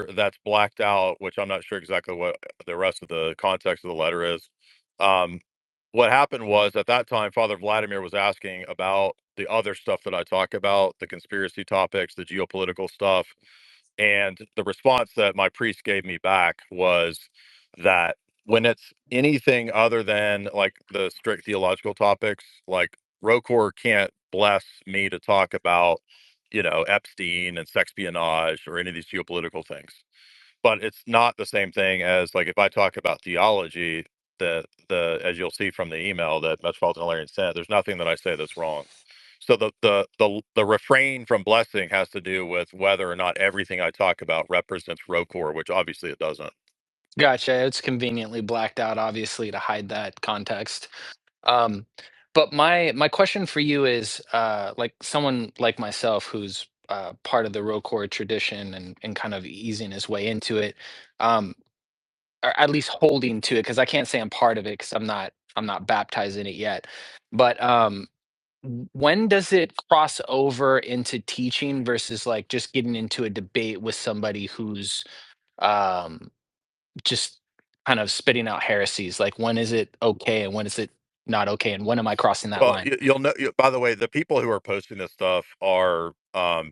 letter that's blacked out, which I'm not sure exactly what the rest of the context of the letter is. Um, what happened was at that time, Father Vladimir was asking about the other stuff that I talk about, the conspiracy topics, the geopolitical stuff. And the response that my priest gave me back was that when it's anything other than like the strict theological topics, like Rokor can't bless me to talk about, Epstein and sexpionage or any of these geopolitical things. But it's not the same thing as like if I talk about theology, the as you'll see from the email that Metropolitan Hilarion sent, there's nothing that I say that's wrong. So the refrain from blessing has to do with whether or not everything I talk about represents Rokor, which obviously it doesn't. Gotcha. It's conveniently blacked out, obviously, to hide that context. Um, but my question for you is, like someone like myself who's part of the Rokor tradition and kind of easing his way into it, um, or at least holding to it, because I can't say I'm part of it because I'm not baptized in it yet. But when does it cross over into teaching versus like just getting into a debate with somebody who's um just kind of spitting out heresies? Like, when is it okay and when is it not okay? And when am I crossing that Well, line? you'll know. By the way, the people who are posting this stuff are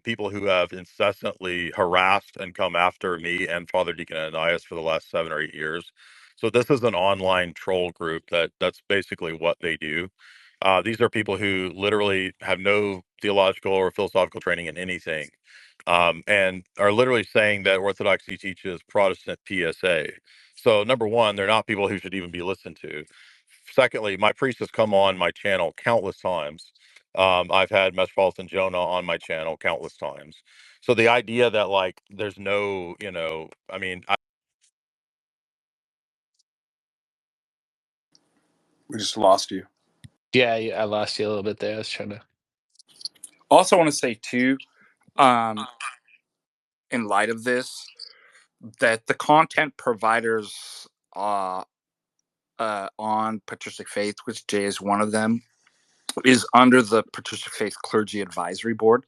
people who have incessantly harassed and come after me and Father Deacon Ananias for the last 7 or 8 years. So this is an online troll group that's basically what they do. These are people who literally have no theological or philosophical training in anything, and are literally saying that Orthodoxy teaches Protestant PSA. So number one, they're not people who should even be listened to. Secondly, my priest has come on my channel countless times. I've had Metropolitan Jonah on my channel countless times. So the idea that like there's no, I mean, We just lost you. Yeah, I lost you a little bit there. I was trying to. Also, want to say too, in light of this, that the content providers on Patristic Faith, which Jay is one of them, is under the Patristic Faith Clergy Advisory Board.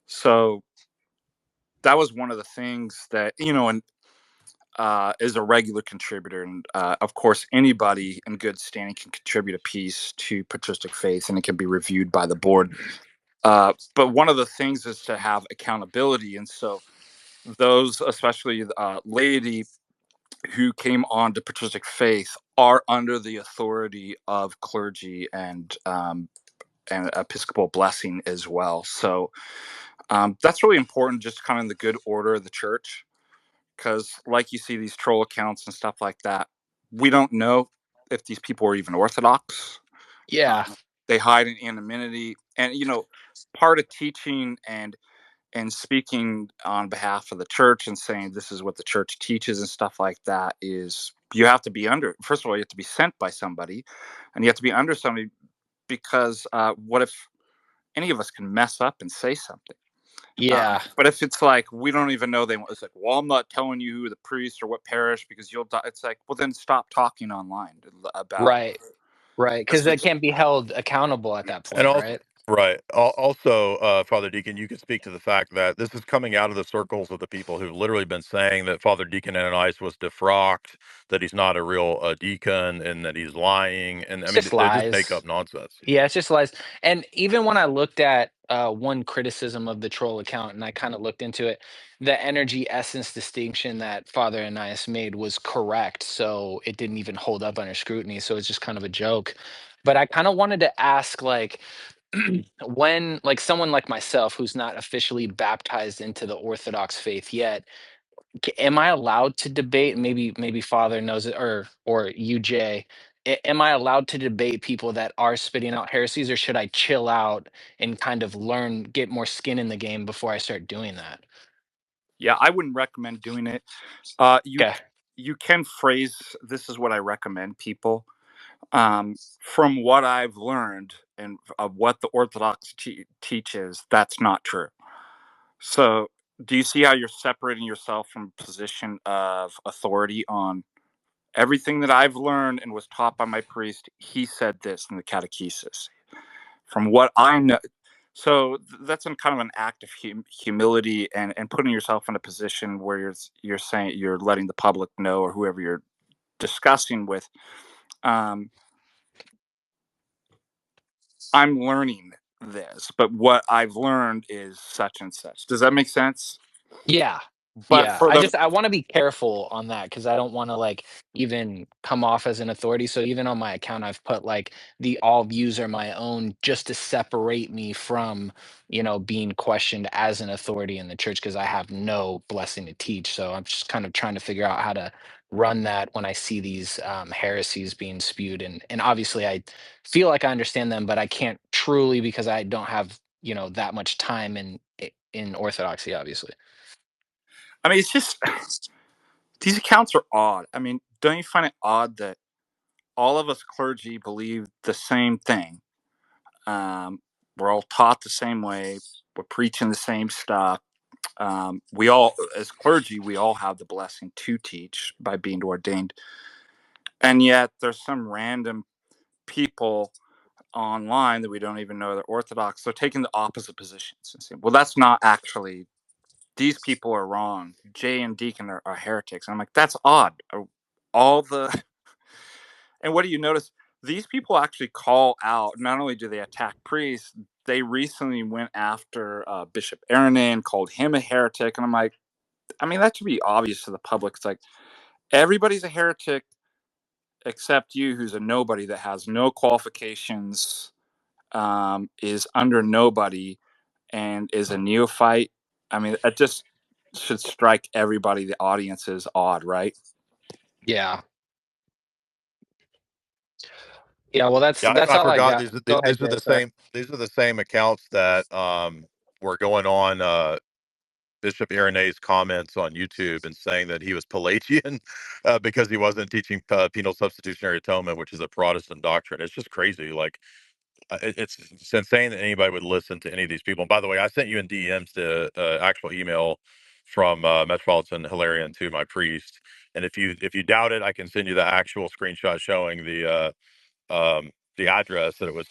So that was one of the things that, and is a regular contributor. And of course, anybody in good standing can contribute a piece to Patristic Faith and it can be reviewed by the board. But one of the things is to have accountability. And so those, especially laity who came on to Patristic Faith, are under the authority of clergy and Episcopal blessing as well. So that's really important, just kind of in the good order of the church. Because like you see these troll accounts and stuff like that, we don't know if these people are even Orthodox. Yeah. They hide in anonymity. And, part of teaching and speaking on behalf of the church and saying this is what the church teaches and stuff like that is you have to be under, first of all, you have to be sent by somebody and you have to be under somebody because what if any of us can mess up and say something? Yeah. But if it's like we don't even know it's like, well, I'm not telling you who the priest or what parish because you'll die. It's like, well, then stop talking online about Right. Right. Because this. they can't be held accountable at that and point, also, right? right. Also, Father Deacon, you can speak to the fact that this is coming out of the circles of the people who've literally been saying that Father Deacon Ananias was defrocked, that he's not a real deacon, and that he's lying. And I It's mean, just they just make lies. up nonsense. Yeah, it's just lies. And even when I looked at one criticism of the troll account and I kind of looked into it, the energy essence distinction that Father Ananias made was correct. So it didn't even hold up under scrutiny. So it's just kind of a joke. But I kind of wanted to ask, like, when, like, someone like myself who's not officially baptized into the Orthodox faith yet, am I allowed to debate? Maybe Father knows it, or UJ. Am I allowed to debate people that are spitting out heresies, or should I chill out and kind of learn, get more skin in the game before I start doing that? Yeah, I wouldn't recommend doing it. You Okay. you can phrase, this is what I recommend people. From what I've learned and of what the Orthodox teaches, that's not true. So, do you see how you're separating yourself from a position of authority on everything that I've learned and was taught by my priest? He said this in the catechesis. From what I know, So that's in kind of an act of humility and putting yourself in a position where you're saying you're letting the public know, or whoever you're discussing with, um, I'm learning this, but what I've learned is such and such. Does that make sense? Yeah. But Yeah. for the I wanna be careful on that because I don't wanna, like, even come off as an authority, so even on my account, I've put, like, the all views are my own just to separate me from, being questioned as an authority in the church because I have no blessing to teach, so I'm just kind of trying to figure out how to run that when I see these, heresies being spewed, and obviously, I feel like I understand them, but I can't truly because I don't have, that much time in orthodoxy, obviously. I mean, it's just these accounts are odd. I mean, don't you find it odd that all of us clergy believe the same thing? Um, we're all taught the same way. We're preaching the same stuff. We all, as clergy, we all have the blessing to teach by being ordained, and yet there's some random people online that we don't even know they're Orthodox. They're taking the opposite positions and saying, "Well, that's not actually. These people are wrong. Jay and Deacon are heretics." And I'm like, "That's odd." All the and what do you notice? These people actually call out. Not only do they attack priests, they recently went after Bishop Aaron, called him a heretic, and I'm like, I mean, that should be obvious to the public. It's like everybody's a heretic except you, who's a nobody that has no qualifications, is under nobody, and is a neophyte. I mean, it just should strike everybody. The audience is odd, right? Yeah. Yeah, well, Yeah, that's I all I forgot got. these are Go ahead, these are Jay, the sorry. same accounts that were going on Bishop Irenaeus comments on YouTube and saying that he was Pelagian because he wasn't teaching penal substitutionary atonement, which is a Protestant doctrine. It's just crazy. Like it's insane that anybody would listen to any of these people. And by the way, I sent you in DMs the actual email from Metropolitan Hilarion to my priest. And if you doubt it, I can send you the actual screenshot showing the address that it was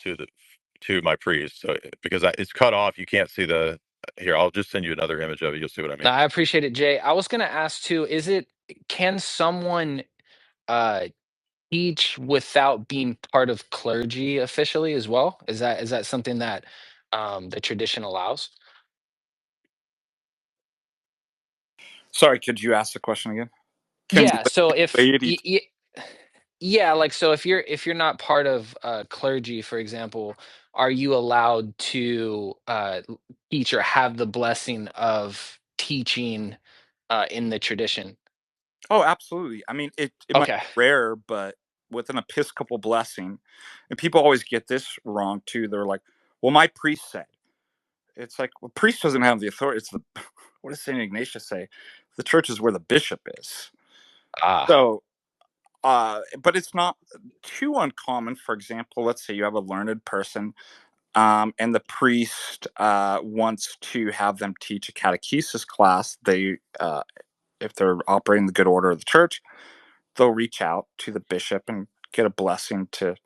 to my priest. So because it's cut off, you can't see the. Here, I'll just send you another image of it. You'll see what I No, mean. I appreciate it, Jay. I was gonna ask too, can someone uh teach without being part of clergy officially as well? Is that something that the tradition allows? Sorry, could you ask the question again? Can Yeah, so if laity? yeah, like so if you're not part of clergy, for example, are you allowed to teach or have the blessing of teaching in the tradition? Oh, absolutely. I mean, it might Okay. be rare, but with an Episcopal blessing, and people always get this wrong too. They're like, "Well, my priest said." It's like, well, priest doesn't have the authority. It's the what does Saint Ignatius say? The church is where the bishop is. Ah, So, but it's not too uncommon. For example, let's say you have a learned person, and the priest wants to have them teach a catechesis class. If they're operating the good order of the church, they'll reach out to the bishop and get a blessing to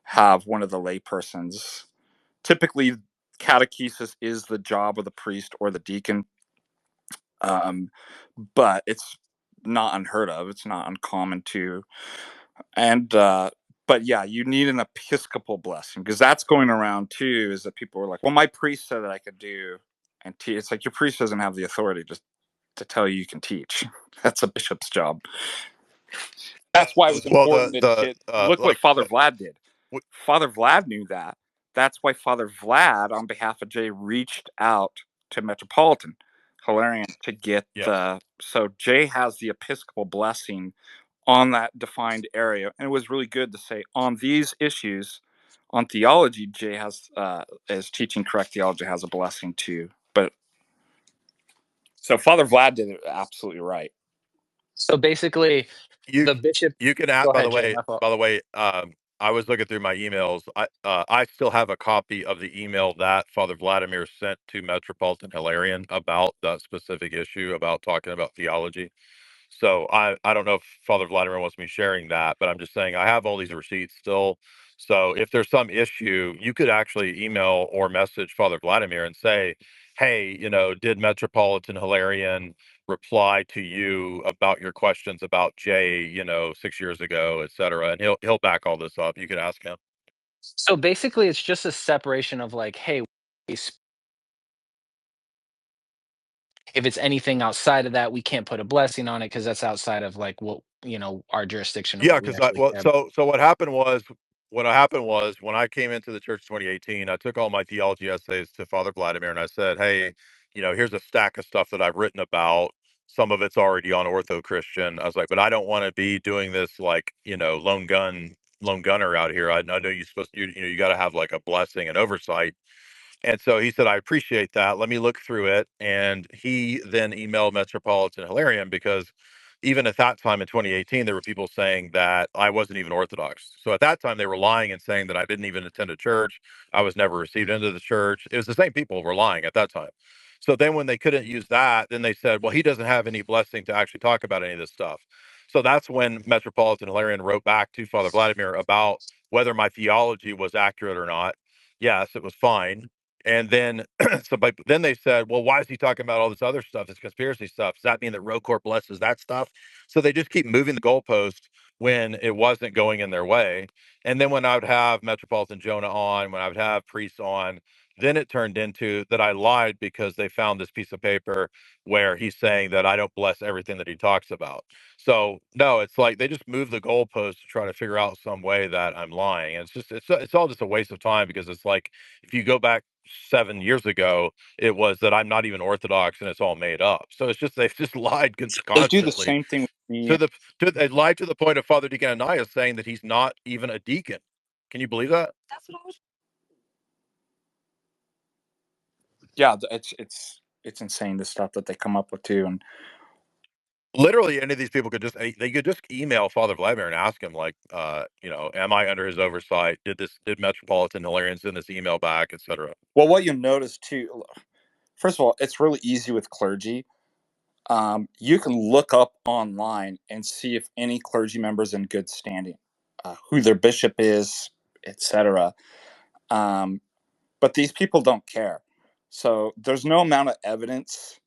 have one of the laypersons. Typically, catechesis is the job of the priest or the deacon, um, but it's not unheard of. It's not uncommon to, and but yeah, you need an Episcopal blessing because that's going around too. Is that people are like, "Well, my priest said that I could do," and it's like your priest doesn't have the authority to tell you can teach. That's a bishop's job. That's why it was Well, important to look what Father Vlad did. w- Father Vlad knew that. That's why Father Vlad, on behalf of Jay, reached out to Metropolitan Hilarion to get yes. the. So Jay has the Episcopal blessing on that defined area, and it was really good to say on these issues, on theology, Jay has is teaching correct theology has a blessing too. But so Father Vlad did it absolutely right. so basically, You the bishop. you can Go add ahead, Jay. My fault. by the way, I was looking through my emails. I still have a copy of the email that Father Vladimir sent to Metropolitan Hilarion about that specific issue about talking about theology. So I don't know if Father Vladimir wants me sharing that, but I'm just saying I have all these receipts still. So if there's some issue, you could actually email or message Father Vladimir and say, "Hey, did Metropolitan Hilarion reply to you about your questions about Jay, 6 years ago, etc." And he'll back all this up. You could ask him. So basically, it's just a separation of like, hey, if it's anything outside of that, we can't put a blessing on it because that's outside of like what our jurisdiction and Yeah, what we because I actually well, care about. so what happened was when I came into the church in 2018, I took all my theology essays to Father Vladimir and I said, "Hey, here's a stack of stuff that I've written about. Some of it's already on Ortho Christian." I was like, "But I don't want to be doing this like, lone gunner out here. I know you're supposed to, you got to have like a blessing and oversight." And so he said, "I appreciate that. Let me look through it." And he then emailed Metropolitan Hilarion because even at that time in 2018, there were people saying that I wasn't even Orthodox. So at that time, they were lying and saying that I didn't even attend a church. I was never received into the church. It was the same people who were lying at that time. So then when they couldn't use that, then they said, well, he doesn't have any blessing to actually talk about any of this stuff. So that's when Metropolitan Hilarion wrote back to Father Vladimir about whether my theology was accurate or not. Yes, it was fine. And then, but then they said, well, why is he talking about all this other stuff, this conspiracy stuff? Does that mean that Roor blesses that stuff? So they just keep moving the goalpost when it wasn't going in their way. And then when I would have Metropolitan Jonah on, when I would have priests on, then it turned into that I lied because they found this piece of paper where he's saying that I don't bless everything that he talks about. So no, it's like they just move the goalpost to try to figure out some way that I'm lying. And it's all just a waste of time because it's like if you go back 7 years ago, it was that I'm not even Orthodox and it's all made up. So it's just they've just lied They do the constantly same thing with me. to they lied to the point of Father Deacon Ananias saying that he's not even a deacon. Can you believe that? Yeah, it's insane the stuff that they come up with too. And Literally, any of these people they could just email Father Vladimir and ask him like, am I under his oversight? Did Metropolitan Hilarion send this email back, etc. well, what you notice too, first of all, it's really easy with clergy. You can look up online and see if any clergy member is in good standing, who their bishop is, etc. Um, but these people don't care. So there's no amount of evidence.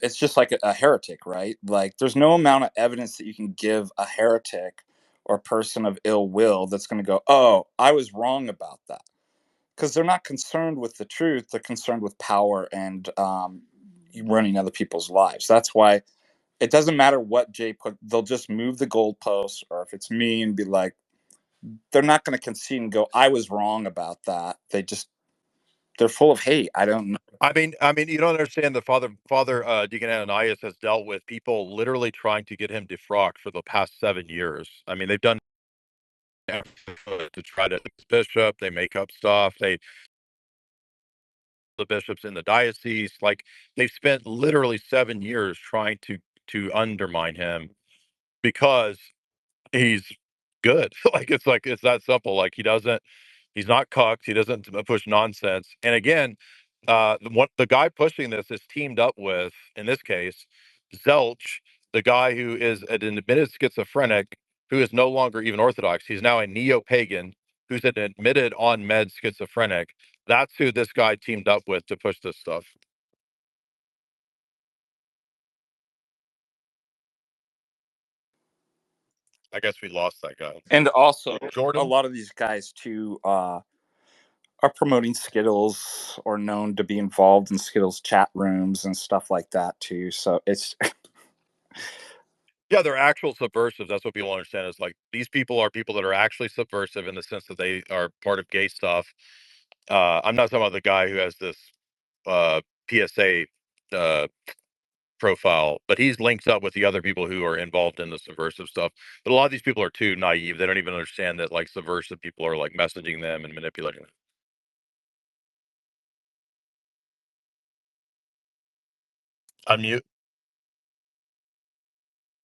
It's just like a heretic, right? Like there's no amount of evidence that you can give a heretic or a person of ill will that's going to go, oh, I was wrong about that. Because they're not concerned with the truth. They're concerned with power and running other people's lives. That's why it doesn't matter what Jay put. They'll just move the goalposts, or if it's me, and be like, they're not going to concede and go, I was wrong about that. They're full of hate. I don't know. I mean, you don't understand that Father Deacon Ananias has dealt with people literally trying to get him defrocked for the past 7 years. I mean, they've done to try to bishop. They make up stuff. The bishops in the diocese, like they've spent literally 7 years trying to undermine him because he's good. Like it's that simple. Like he's not cucked. He doesn't push nonsense. And again, the guy pushing this is teamed up with, in this case, Zelch, the guy who is an admitted schizophrenic, who is no longer even Orthodox. He's now a neo-pagan who's an admitted on med schizophrenic. That's who this guy teamed up with to push this stuff. I guess we lost that guy. And also, a Jordan? lot of these guys too are promoting Skittles or known to be involved in Skittles chat rooms and stuff like that too. So it's Yeah, they're actual subversives. That's what people understand is like these people are people that are actually subversive in the sense that they are part of gay stuff. I'm not talking about the guy who has this PSA uh, profile, but he's linked up with the other people who are involved in the subversive stuff. But a lot of these people are too naive. They don't even understand that like subversive people are like messaging them and manipulating them. Unmute.